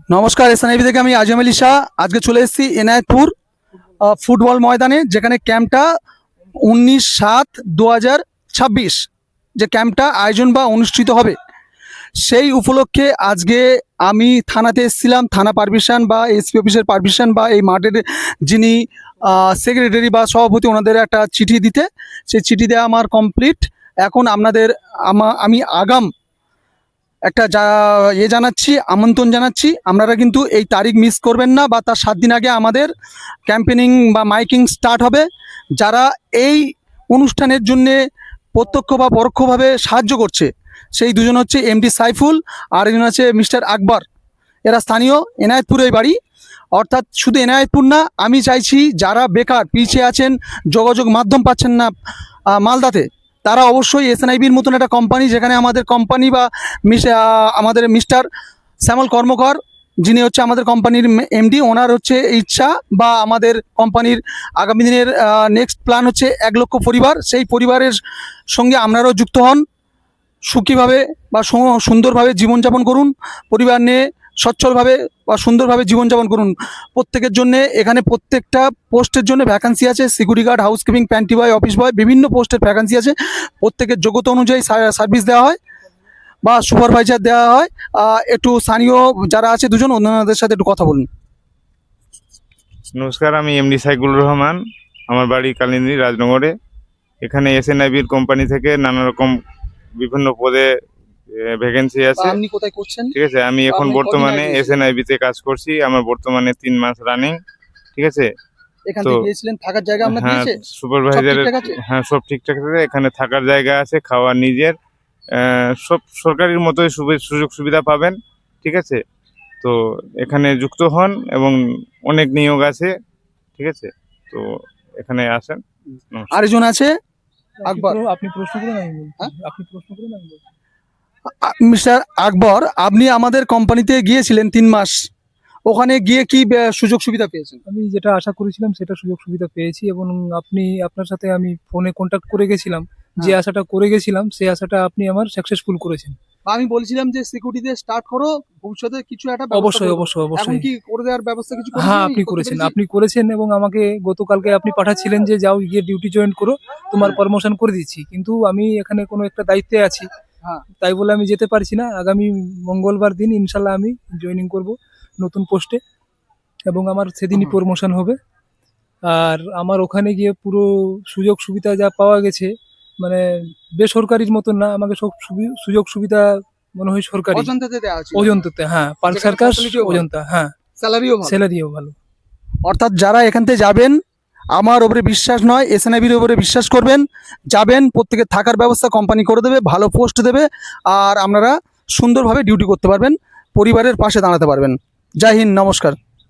নমস্কার, এসএনআইবি থেকে আমি আজম আলী শাহ। আজকে চলে এসেছি এনায়েতপুর ফুটবল ময়দানে, যেখানে ক্যাম্পটা 19/7/2026 যে ক্যাম্পটা আয়োজন বা অনুষ্ঠিত হবে, সেই উপলক্ষে আজকে আমি থানাতে এসেছিলাম। থানা পারমিশন বা এসপি অফিসের পারমিশন বা এই মাঠের যিনি সেক্রেটারি বা সভাপতি, ওনাদের একটা চিঠি দিতে, সেই চিঠি দেওয়া আমার কমপ্লিট। এখন আপনাদের আমি আগাম একটা জানাচ্ছি, আমন্ত্রণ জানাচ্ছি, আপনারা কিন্তু এই তারিখ মিস করবেন না, বা তার 7 দিন আগে আমাদের ক্যাম্পেনিং বা মাইকিং স্টার্ট হবে। যারা এই অনুষ্ঠানের জন্যে প্রত্যক্ষ বা পরোক্ষভাবে সাহায্য করছে, সেই দুজন হচ্ছে এমডি সাইফুল, আর একজন আছে মিস্টার আকবর। এরা স্থানীয়, এনায়েতপুরের বাড়ি। অর্থাৎ শুধু এনায়েতপুর না, আমি চাইছি যারা বেকার পিছিয়ে আছেন, যোগাযোগ মাধ্যম পাচ্ছেন না মালদাতে, তারা অবশ্যই এসএনআইবির মতন একটা কোম্পানি, যেখানে আমাদের কোম্পানি বা আমাদের মিস্টার শ্যামল কর্মকর, যিনি হচ্ছে আমাদের কোম্পানির এমডি, ওনার হচ্ছে ইচ্ছা বা আমাদের কোম্পানির আগামী দিনের নেক্সট প্ল্যান হচ্ছে 1 লক্ষ পরিবার। সেই পরিবারের সঙ্গে আপনারাও যুক্ত হন, সুখীভাবে বা সুন্দরভাবে জীবনযাপন করুন, পরিবার নিয়ে সচ্ছলভাবে বা সুন্দরভাবে জীবনযাপন করুন। প্রত্যেকের জন্যে এখানে প্রত্যেকটা পোস্টের জন্য ভ্যাকান্সি আছে। সিকিউরিটি গার্ড, হাউসকিপিং, প্যান্টি বয়, অফিস বয়, বিভিন্ন পোস্টের ভ্যাকান্সি আছে। প্রত্যেকের যোগ্যতা অনুযায়ী সার্ভিস দেওয়া হয় বা সুপারভাইজার দেওয়া হয়। একটু স্থানীয় যারা আছে দুজন, ওনাদের সাথে একটু কথা বলুন। নমস্কার, আমি এমডি সাইকুল রহমান। আমার বাড়ি কালিন্দী রাজনগরে। এখানে এসএনআইবির কোম্পানি থেকে নানা রকম বিভিন্ন পদে ভ্যাকেন্সি আছে। আপনি কোথায় করছেন? ঠিক আছে, আমি এখন বর্তমানে এসএনআইবিতে কাজ করছি। আমার বর্তমানে 3 মাস রানিং। ঠিক আছে, এখান তো থেকে গিয়েছিলেন, থাকার জায়গা আপনার হ্যাঁ, দিয়েছে? সুপারভাইজারের, ঠিকঠাক আছে? হ্যাঁ সব ঠিকঠাক আছে। এখানে থাকার জায়গা আছে, খাওয়া নিজের, সব সরকারির মতোই সুযোগ সুবিধা পাবেন। ঠিক আছে, তো এখানে যুক্ত হন এবং অনেক নিয়োগ আছে। ঠিক আছে, তো এখানে আসেন। নমস্কার। আরেকজন আছে আকবর। আপনি প্রশ্ন করুন, আমি বলছি। হ্যাঁ? আপনি প্রশ্ন করুন, আমি বলছি। মিস্টার আকবর, আপনি আমাদের কোম্পানিতে গিয়েছিলেন 3 মাস, ওখানে গিয়ে কি সুযোগ সুবিধা পেয়েছেন? আমি যেটা আশা করেছিলাম সেটা সুযোগ সুবিধা পেয়েছি, এবং আপনার সাথে আমি ফোনে কন্ট্যাক্ট করে গেছিলাম। যে হ্যাঁ। আশাটা করে গেছিলাম সেই আশাটা আপনি আমার সাকসেসফুল করেছেন। আমি বলছিলাম যে সিকিউরিটিতে স্টার্ট করো, ভবিষ্যতে কিছু একটা ব্যবস্থা অবশ্যই করবো। অবশ্যই এখন অবশ্যই। কি করে দেওয়ার ব্যবস্থা কিছু করেছেন? হ্যাঁ, আমি আপনি করতে করেছেন, পেরেছি? আপনি করেছেন, এবং আমাকে গতকালকে আপনি পাঠাচ্ছিলেন যে যাও গিয়ে ডিউটি জয়েন করো, তোমার হ্যাঁ। প্রমোশন করে দিচ্ছি। কিন্তু আমি এখানে কোনো একটা দায়িত্বে আছি, হ্যাঁ। তাই বলে আমি যেতে পারছি না। আগামী মঙ্গলবার দিন ইনশাল্লাহ আমি জয়েনিং করব নতুন পোস্টে, এবং আমার সেদিনই প্রমোশন হবে। আর আমার ওখানে গিয়ে পুরো সুযোগ সুবিধা যা পাওয়া গেছে, মানে বেসরকারির মতন না, আমাকে সব সুযোগ সুবিধা মনে হয় সরকারি। অজন্তাতে দেওয়া আছে, অজন্তাতে, হ্যাঁ, পার্ক যেখানে সার্কাস, facility ও ভালো। অজন্তা, হ্যাঁ, স্যালারিও ভালো। স্যালারিও ভালো। অর্থাৎ যারা এখান থেকে যাবেন, আমার ওপরে বিশ্বাস নয়, এসএনআইবির ওপরে বিশ্বাস করবেন। যাবেন, প্রত্যেকের থাকার ব্যবস্থা কোম্পানি করে দেবে, ভালো পোস্ট দেবে, আর আপনারা সুন্দরভাবে ডিউটি করতে পারবেন, পরিবারের পাশে দাঁড়াতে পারবেন। জয় হিন্দ, নমস্কার।